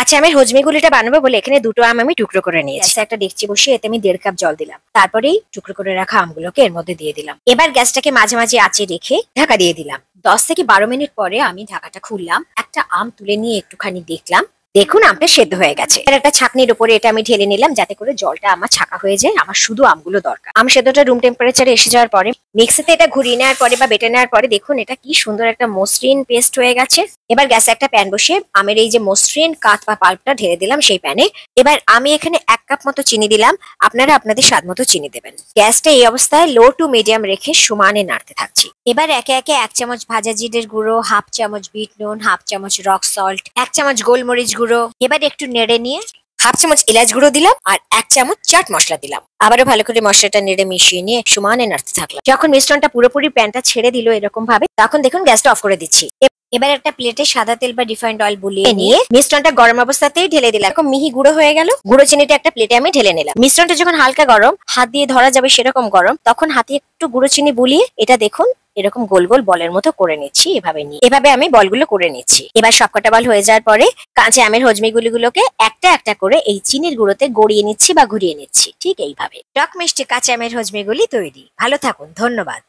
কাঁচা আমের হজমিগুলিটা বানাবো বলে এখানে দুটো আম আমি টুকরো করে নিয়েছি। একটা ডেকচি বসিয়ে এতে আমি 1.5 কাপ জল দিলাম, তারপরেই টুকরো করে রাখা আমগুলোকে এর মধ্যে দিয়ে দিলাম। এবার গ্যাসটাকে মাঝামাঝি আঁচে রেখে ঢাকা দিয়ে দিলাম। 10 থেকে 12 মিনিট পরে আমি ঢাকাটা খুললাম, একটা আম তুলে নিয়ে একটুখানি দেখলাম, দেখুন আমটা সেদ্ধ হয়ে গেছে। এর একটা ছাঁকনির উপরে এটা আমি ঢেলে নিলাম যাতে করে জলটা আমার ছাকা হয়ে যায়। আমার শুধু আমগুলো দরকার। আম সেদ্ধটা রুম টেম্পারেচারে এসে যাওয়ার পরে মিক্সিতে এটা ঘুরিয়ে নেওয়ার পরে বা বেটে নেওয়ার পরে দেখুন এটা কি সুন্দর একটা মসৃণ পেস্ট হয়ে গেছে। এবার গ্যাসে একটা প্যান বসিয়ে আমের এই যে মসৃণ কাঠ বা পাল্পটা ঢেলে দিলাম সেই প্যানে। এবার আমি এখানে 1 কাপ মতো চিনি দিলাম, আপনারা আপনাদের স্বাদ মতো চিনি দেবেন। গ্যাসটা এই অবস্থায় লো টু মিডিয়াম রেখে সমানে নাড়তে থাকছি। এবার একে একে 1 চামচ ভাজা জিরের গুঁড়ো, 1/2 চামচ বিট নুন, 1/2 চামচ রক সল্ট, 1 চামচ গোলমরিচ গুঁড়ো, এবার একটু নেড়ে নিয়ে 1/2 চামচ এলাচ গুঁড়ো দিলাম আর 1 চামচ চাট মশলা দিলাম। আবারও ভালো করে মশলাটা নেড়ে মিশিয়ে নিয়ে সমানে নাড়তে থাকলাম। যখন মিশ্রণটা পুরোপুরি প্যানটা ছেড়ে দিল এরকম ভাবে, তখন দেখুন গ্যাসটা অফ করে দিচ্ছি। এবার একটা প্লেটে সাদা তেল বা রিফাইন্ড অয়েল বুলিয়ে নিয়ে মিশ্রণটা গরম অবস্থাতেই ঢেলে দিলাম। এরকম মিহি গুঁড়ো হয়ে গেল। গুঁড়ো চিনিটা একটা প্লেটে আমি ঢেলে নিলাম। মিশ্রণটা যখন হালকা গরম, হাত দিয়ে ধরা যাবে সেরকম গরম, তখন হাতে একটু গুঁড়ো চিনি বুলিয়ে এটা দেখুন এরকম গোল গোল বলের মতো করে নিচ্ছি। এভাবে আমি বলগুলো করে নিচ্ছি। এবার সবকটা বল হয়ে যাওয়ার পরে কাঁচা আমের হজমিগুলোকে একটা একটা করে এই চিনির গুঁড়োতে গড়িয়ে নিচ্ছি বা ঘুরিয়ে নিচ্ছি। ঠিক এইভাবে টক মিষ্টি কাঁচা আমের হজমিগুলি তৈরি। ভালো থাকুন, ধন্যবাদ।